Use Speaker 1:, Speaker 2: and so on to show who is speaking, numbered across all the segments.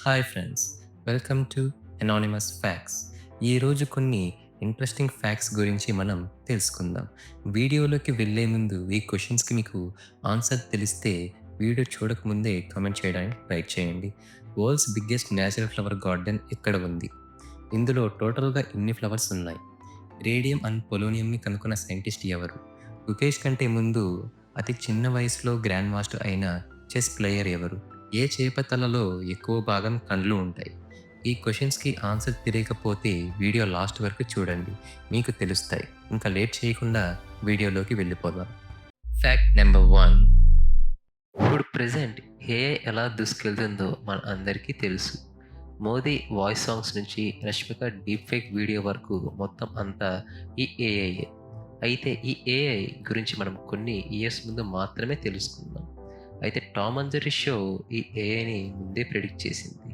Speaker 1: Hi friends, welcome to anonymous facts. ఈరోజు కొన్ని interesting facts గురించి మనం తెలుసుకుందాం. వీడియోలోకి వెళ్ళే ముందు ఈ క్వశ్చన్స్కి మీకు ఆన్సర్ తెలిస్తే వీడియో చూడకముందే కామెంట్ చేయడానికి ట్రై చేయండి. World's biggest natural flower garden ఎక్కడ ఉంది? ఇందులో టోటల్గా ఎన్ని ఫ్లవర్స్ ఉన్నాయి? రేడియం అండ్ పొలోనియంని కనుక్కున్న సైంటిస్ట్ ఎవరు? గుకేష్ కంటే ముందు అతి చిన్న వయసులో గ్రాండ్ మాస్టర్ అయిన చెస్ ప్లేయర్ ఎవరు? ఏ చేప తలలో ఎక్కువ భాగం కండ్లు ఉంటాయి? ఈ క్వశ్చన్స్కి ఆన్సర్ తెలియకపోతే వీడియో లాస్ట్ వరకు చూడండి, మీకు తెలుస్తాయి. ఇంకా లేట్ చేయకుండా వీడియోలోకి వెళ్ళిపోదాం. Fact number 1. ఇప్పుడు ప్రెజెంట్ ఏఐ ఎలా దూసుకెళ్తుందో మన అందరికీ తెలుసు. మోదీ వాయిస్ సాంగ్స్ నుంచి రష్మిక డీప్ ఫేక్ వీడియో వరకు మొత్తం అంతా ఈ ఏఐ. అయితే ఈ ఏఐ గురించి మనం కొన్ని ఇయర్స్ ముందు మాత్రమే తెలుసుకుందాం. అయితే టామ్ అండ్ జెర్రీ షో ఈ ఏఐని ముందే ప్రెడిక్ట్ చేసింది.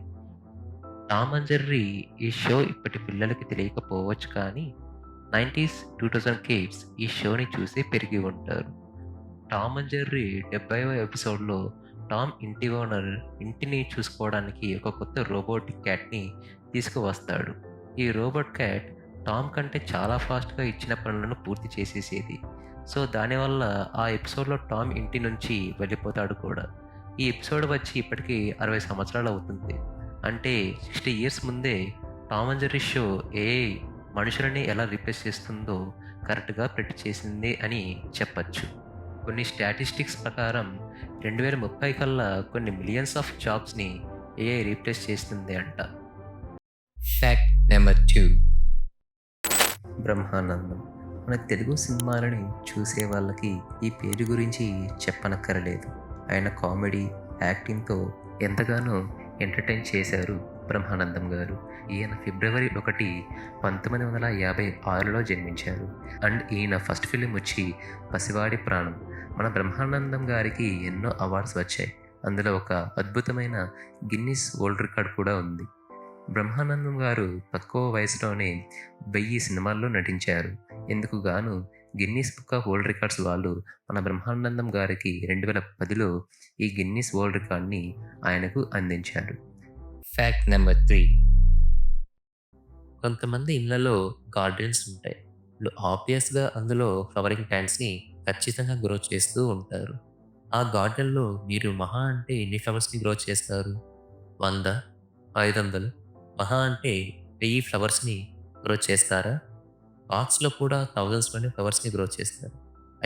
Speaker 1: టామ్ అండ్ జెర్రీ ఈ షో ఇప్పటి పిల్లలకి తెలియకపోవచ్చు, కానీ 90s 2000 కిడ్స్ ఈ షోని చూసి పెరిగి ఉంటారు. టామ్ అండ్ జెర్రీ 70వ ఎపిసోడ్లో టామ్ ఇంటి ఓనర్ ఇంటిని చూసుకోవడానికి ఒక కొత్త రోబోటిక్ క్యాట్ని తీసుకువస్తాడు. ఈ రోబోట్ క్యాట్ టామ్ కంటే చాలా ఫాస్ట్గా ఇచ్చిన పనులను పూర్తి చేసేసేది. సో దానివల్ల ఆ ఎపిసోడ్లో టామ్ ఇంటి నుంచి వెళ్ళిపోతాడు కూడా. ఈ ఎపిసోడ్ వచ్చి ఇప్పటికీ 60 సంవత్సరాలు అవుతుంది. అంటే 60 ఇయర్స్ ముందే Tom and Jerry show AI మనుషులని ఎలా రీప్లేస్ చేస్తుందో కరెక్ట్గా ప్రెడిక్ట్ చేసింది అని చెప్పచ్చు. కొన్ని స్టాటిస్టిక్స్ ప్రకారం 2030 కల్లా కొన్ని మిలియన్స్ ఆఫ్ జాబ్స్ని ఏఐ రీప్లేస్ చేస్తుంది అంట. Fact number 2. బ్రహ్మానందం. మన తెలుగు సినిమాలని చూసే వాళ్ళకి ఈ పేరు గురించి చెప్పనక్కరలేదు. ఆయన కామెడీ, యాక్టింగ్తో ఎంతగానో ఎంటర్టైన్ చేశారు బ్రహ్మానందం గారు. ఈయన ఫిబ్రవరి 1, 1956లో జన్మించారు. అండ్ ఈయన ఫస్ట్ ఫిలిం వచ్చి పసివాడి ప్రాణం. మన బ్రహ్మానందం గారికి ఎన్నో అవార్డ్స్ వచ్చాయి. అందులో ఒక అద్భుతమైన గిన్నిస్ వరల్డ్ రికార్డ్ కూడా ఉంది. బ్రహ్మానందం గారు తక్కువ వయసులోనే 1000 సినిమాల్లో నటించారు. ఎందుకు గాను Guinness Book of world records వాళ్ళు మన బ్రహ్మానందం గారికి 2010లో ఈ గిన్నిస్ వరల్డ్ రికార్డ్ని ఆయనకు అందించారు. Fact number 3. కొంతమంది ఇళ్లలో గార్డెన్స్ ఉంటాయి. వాళ్ళు ఆబ్వియస్గా అందులో ఫ్లవరింగ్ ప్లాంట్స్ని ఖచ్చితంగా గ్రో చేస్తూ ఉంటారు. ఆ గార్డెన్లో మీరు మహా అంటే ఎన్ని ఫ్లవర్స్ని గ్రో చేస్తారు? 100, 500, మహా అంటే 1000 ఫ్లవర్స్ని గ్రో చేస్తారా? బాక్స్లో కూడా థౌజండ్స్లోనే ఫ్లవర్స్ని గ్రో చేస్తారు.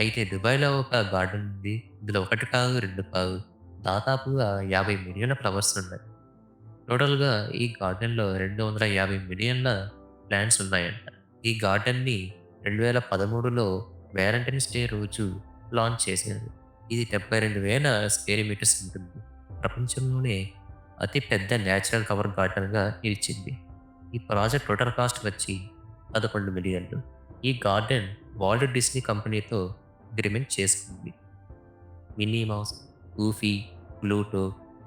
Speaker 1: అయితే దుబాయ్లో ఒక గార్డెన్ ఉంది. ఇందులో ఒకటి కాదు, రెండు కాదు, దాదాపుగా 50 మిలియన్ల ఫ్లవర్స్ ఉన్నాయి. టోటల్గా ఈ గార్డెన్లో 250 మిలియన్ల ప్లాంట్స్ ఉన్నాయంట. ఈ గార్డెన్ని 2013లో వ్యాలంటైన్స్ డే రోజు లాంచ్ చేశారు. ఇది 72,000 స్క్వేర్ మీటర్స్ ఉంటుంది. ప్రపంచంలోనే అతి పెద్ద న్యాచురల్ కవర్ గార్డెన్గా నిలిచింది. ఈ ప్రాజెక్ట్ టోటల్ కాస్ట్ వచ్చి 11 మిలియన్లు. ఈ గార్డెన్ వాల్ట్ డిస్నీ కంపెనీతో అగ్రిమెంట్ చేసుకుంది. Minnie Mouse, Goofy, Pluto,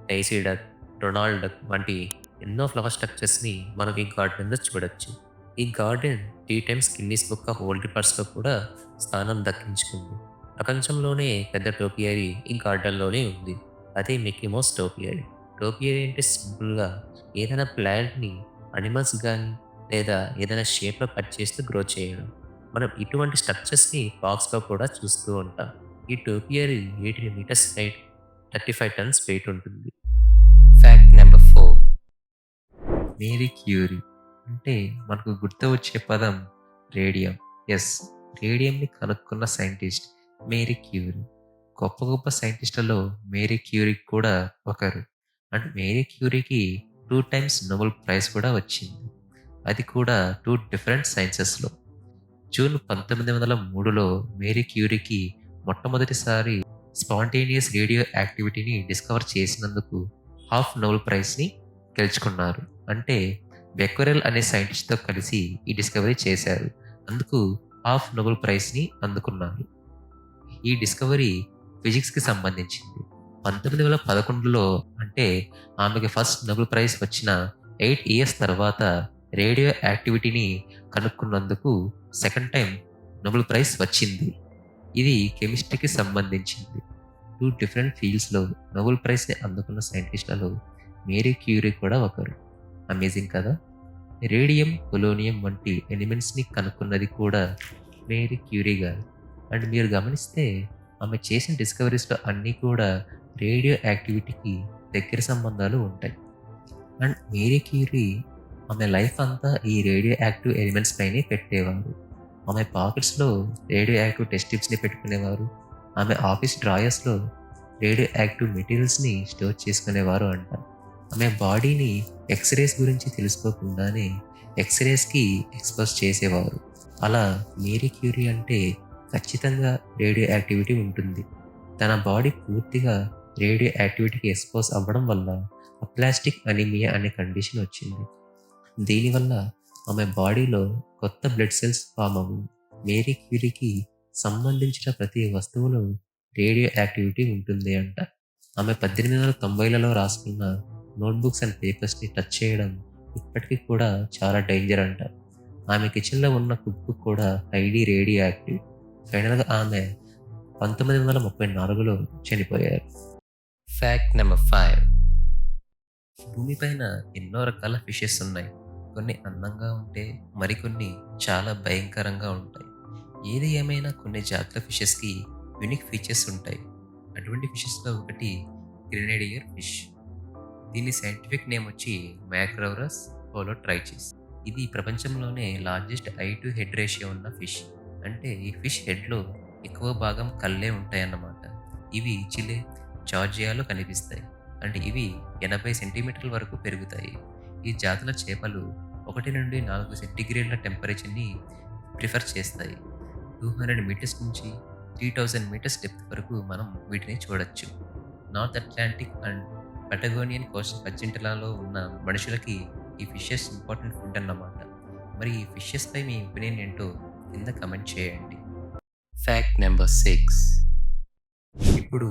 Speaker 1: Daisy Duck, Donald Duck వంటి ఎన్నో ఫ్లవర్ స్ట్రక్చర్స్ని మనం ఈ గార్డెన్లో చూడొచ్చు. ఈ garden 3 times Guinness Book of World రికార్డ్స్లో కూడా స్థానం దక్కించుకుంది. ప్రపంచంలోనే పెద్ద టోపియరీ ఈ గార్డెన్లోనే ఉంది. అదే మిక్కీ మౌస్ టోపియరీ. టోపియరీ అంటే సింపుల్గా ఏదైనా ప్లాంట్ని అనిమల్స్ కానీ లేదా ఏదైనా షేప్లో కట్ చేస్తూ గ్రో చేయడం. మనం ఇటువంటి స్ట్రక్చర్స్ని బాక్స్లో కూడా చూస్తూ ఉంటాం. ఈ topiary 18 metres height, 35 tons weight ఉంటుంది. Fact number 4. మేరీ క్యూరీ అంటే మనకు గుర్తు వచ్చే పదం రేడియం. ఎస్, రేడియంని కనుక్కున్న సైంటిస్ట్ మేరీ క్యూరీ. గొప్ప గొప్ప సైంటిస్టులలో మేరీ క్యూరీ కూడా ఒకరు. అండ్ మేరీ క్యూరీకి 2 టైమ్స్ నోబెల్ ప్రైజ్ కూడా వచ్చింది. అది కూడా 2 డిఫరెంట్ సైన్సెస్లో. జూన్ 1903లో మేరీ క్యూరీకి మొట్టమొదటిసారి స్పాంటేనియస్ రేడియో యాక్టివిటీని డిస్కవర్ చేసినందుకు హాఫ్ నోబెల్ ప్రైజ్ని గెలుచుకున్నారు. అంటే బెక్వెరెల్ అనే సైంటిస్ట్తో కలిసి ఈ డిస్కవరీ చేశారు. అందుకు హాఫ్ నోబెల్ ప్రైజ్ని అందుకున్నారు. ఈ డిస్కవరీ ఫిజిక్స్కి సంబంధించింది. 1911లో అంటే ఆమెకి ఫస్ట్ నోబెల్ ప్రైజ్ వచ్చిన 8 ఇయర్స్ తర్వాత రేడియో యాక్టివిటీని కనుక్కున్నందుకు సెకండ్ టైం నోబెల్ ప్రైజ్ వచ్చింది. ఇది కెమిస్ట్రీకి సంబంధించింది. 2 డిఫరెంట్ ఫీల్డ్స్లో నోబెల్ ప్రైజ్ని అందుకున్న సైంటిస్టులలో మేరీ క్యూరీ కూడా ఒకరు. అమేజింగ్ కదా! రేడియం, పొలోనియం వంటి ఎలిమెంట్స్‌ని కనుక్కున్నది కూడా మేరీ క్యూరీ గారు. అండ్ మీరు గమనిస్తే ఆమె చేసిన డిస్కవరీస్‌లో అన్నీ కూడా రేడియో యాక్టివిటీకి దగ్గర సంబంధాలు ఉంటాయి. అండ్ మేరీ క్యూరీ ఆమె లైఫ్ అంతా ఈ రేడియో యాక్టివ్ ఎలిమెంట్స్ పైనే పెట్టేవారు. ఆమె పాకెట్స్‌లో రేడియో యాక్టివ్ టెస్ట్ ట్యూబ్స్‌ని పెట్టుకునేవారు. ఆమె ఆఫీస్ డ్రాయర్స్‌లో రేడియో యాక్టివ్ మెటీరియల్స్‌ని స్టోర్ చేసుకునేవారు అంట. ఆమె బాడీని ఎక్స్‌రేస్ గురించి తెలుసుకోకుండానే ఎక్స్‌రేస్‌కి ఎక్స్‌పోజ్ చేసేవారు. అలా మేరీ క్యూరీ అంటే ఖచ్చితంగా రేడియో యాక్టివిటీ ఉంటుంది. తన బాడీ పూర్తిగా రేడియో యాక్టివిటీకి ఎక్స్‌పోజ్ అవ్వడం వల్ల అప్లాస్టిక్ అనీమియా అనే కండిషన్ వచ్చింది. దీనివల్ల ఆమె బాడీలో కొత్త బ్లడ్ సెల్స్ ఫామ్ అవ్వు. మేరీ క్యూరీకి సంబంధించిన ప్రతి వస్తువులో రేడియో యాక్టివిటీ ఉంటుంది అంట. ఆమె 1890లలో రాసుకున్న నోట్బుక్స్ అండ్ పేపర్స్ని టచ్ చేయడం ఇప్పటికీ కూడా చాలా డేంజర్ అంట. ఆమె కిచెన్లో ఉన్న కుక్ బుక్ కూడా హైలీ రేడియో యాక్టివ్. ఫైనల్గా ఆమె 1934లో చనిపోయారు. Fact number 5. భూమిపైన ఎన్నో రకాల ఫిషెస్ ఉన్నాయి. కొన్ని అందంగా ఉంటే మరికొన్ని చాలా భయంకరంగా ఉంటాయి. ఏది ఏమైనా కొన్ని జాతుల ఫిషెస్కి యూనిక్ ఫీచర్స్ ఉంటాయి. అటువంటి ఫిషెస్లో ఒకటి గ్రెనేడియర్ ఫిష్. దీని సైంటిఫిక్ నేమ్ వచ్చి మ్యాక్రోరస్ హోలోట్రైచిస్. ఇది ప్రపంచంలోనే largest I to head ratio ఉన్న ఫిష్. అంటే ఈ ఫిష్ హెడ్లో ఎక్కువ భాగం కళ్ళే ఉంటాయన్నమాట. ఇవి చిలే, జార్జియాలో కనిపిస్తాయి. అంటే ఇవి 80 సెంటీమీటర్ల వరకు పెరుగుతాయి. ఈ జాతుల చేపలు 1 నుండి 4 సెంటీగ్రేడ్ల టెంపరేచర్ని ప్రిఫర్ చేస్తాయి. 200 మీటర్స్ నుంచి 3000 మీటర్స్ డెప్త్ వరకు మనం వీటిని చూడొచ్చు. North Atlantic and Patagonian coast పర్జెంటలాలో ఉన్న మనుషులకి ఈ ఫిషెస్ ఇంపార్టెంట్ ఫుడ్ అన్నమాట. మరి ఈ ఫిషెస్ పై మీ ఒపీనియన్ ఏంటో కింద కమెంట్ చేయండి. Fact number 6. ఇప్పుడు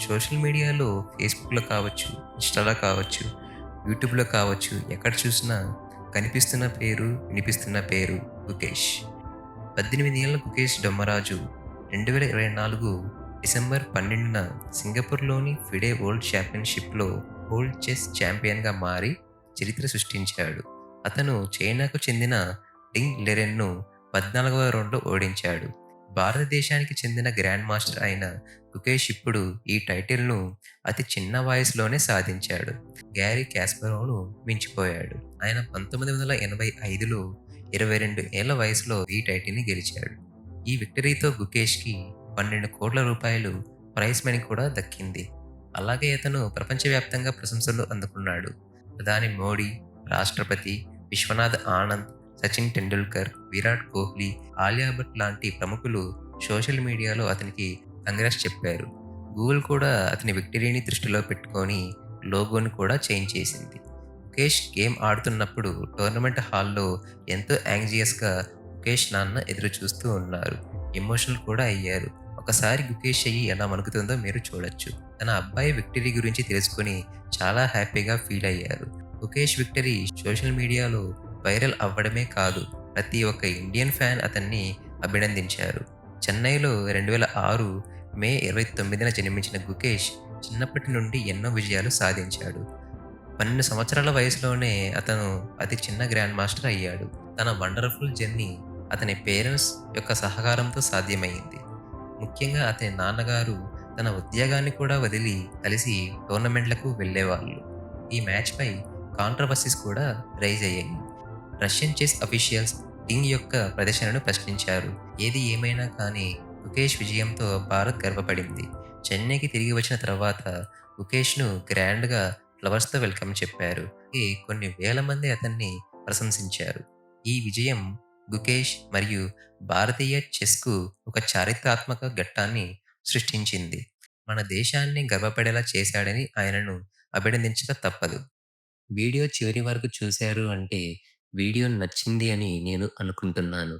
Speaker 1: సోషల్ మీడియాలో ఫేస్బుక్లో కావచ్చు, ఇన్స్టాలో కావచ్చు, యూట్యూబ్లో కావచ్చు, ఎక్కడ చూసినా కనిపిస్తున్న పేరు, వినిపిస్తున్న పేరు గుకేష్. 18 ఏళ్ల గుకేష్ దొమ్మరాజు 2024 డిసెంబర్ 12న సింగపూర్లోని ఫిడే వరల్డ్ ఛాంపియన్షిప్లో వరల్డ్ చెస్ ఛాంపియన్గా మారి చరిత్ర సృష్టించాడు. అతను చైనాకు చెందిన డింగ్ లెరెన్ను 14వ రౌండ్లో ఓడించాడు. భారతదేశానికి చెందిన గ్రాండ్ మాస్టర్ అయిన గుకేష్ ఇప్పుడు ఈ టైటిల్ను అతి చిన్న వయసులోనే సాధించాడు. గ్యారీ కాస్పరోవ్ను మించిపోయాడు. ఆయన 1985లో 22 ఏళ్ల వయసులో ఈ టైటిల్ని గెలిచాడు. ఈ విక్టరీతో గుకేష్కి 12 కోట్ల రూపాయలు ప్రైజ్ మనీ కూడా దక్కింది. అలాగే అతను ప్రపంచవ్యాప్తంగా ప్రశంసలు అందుకున్నాడు. ప్రధాని మోడీ, రాష్ట్రపతి విశ్వనాథ్ ఆనంద్, సచిన్ టెండూల్కర్, విరాట్ కోహ్లీ, ఆలియా భట్ లాంటి ప్రముఖులు సోషల్ మీడియాలో అతనికి కంగ్రాట్స్ చెప్పారు. గూగుల్ కూడా అతని విక్టరీని దృష్టిలో పెట్టుకొని లోగోని కూడా చేంజ్ చేసింది. ముఖేష్ గేమ్ ఆడుతున్నప్పుడు టోర్నమెంట్ హాల్లో ఎంతో యాంగ్జియస్గా ముఖేష్ నాన్న ఎదురు చూస్తూ ఉన్నారు. ఎమోషనల్ కూడా అయ్యారు. ఒకసారి గుకేష్ అయ్యి ఎలా వణుకుతుందో మీరు చూడొచ్చు. తన అబ్బాయి విక్టరీ గురించి తెలుసుకొని చాలా హ్యాపీగా ఫీల్ అయ్యారు. గుకేష్ విక్టరీ సోషల్ మీడియాలో వైరల్ అవ్వడమే కాదు, ప్రతి ఒక్క ఇండియన్ ఫ్యాన్ అతన్ని అభినందించారు. చెన్నైలో 2006 మే 29న జన్మించిన గుకేష్ చిన్నప్పటి నుండి ఎన్నో విజయాలు సాధించాడు. 12 సంవత్సరాల వయసులోనే అతను అతి చిన్న గ్రాండ్ మాస్టర్ అయ్యాడు. తన వండర్ఫుల్ జర్నీ అతని పేరెంట్స్ యొక్క సహకారంతో సాధ్యమైంది. ముఖ్యంగా అతని నాన్నగారు తన ఉద్యోగాన్ని కూడా వదిలి కలిసి టోర్నమెంట్లకు వెళ్ళేవాళ్ళు. ఈ మ్యాచ్పై కాంట్రవర్సీస్ కూడా రైజ్ అయ్యాయి. రష్యన్ చెస్ అఫీషియల్స్ డింగ్ యొక్క ప్రదర్శనను ప్రశ్నించారు. ఏది ఏమైనా కానీ గుకేష్ విజయంతో భారత్ గర్వపడింది. చెన్నైకి తిరిగి వచ్చిన తర్వాత గుకేష్ను గ్రాండ్గా ఫ్లవర్స్తో వెల్కమ్ చెప్పారు. కొన్ని వేల మంది అతన్ని ప్రశంసించారు. ఈ విజయం గుకేష్ మరియు భారతీయ చెస్కు ఒక చారిత్రాత్మక ఘట్టాన్ని సృష్టించింది. మన దేశాన్ని గర్వపడేలా చేశాడని ఆయనను అభినందించక తప్పదు. వీడియో చివరి వరకు చూశారు అంటే వీడియో నచ్చింది అని నేను అనుకుంటున్నాను.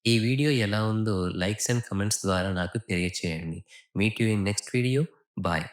Speaker 1: ఈ వీడియో ఎలా ఉందో లైక్స్ అండ్ కమెంట్స్ ద్వారా నాకు తెలియచేయండి. Meet you in next video. Bye.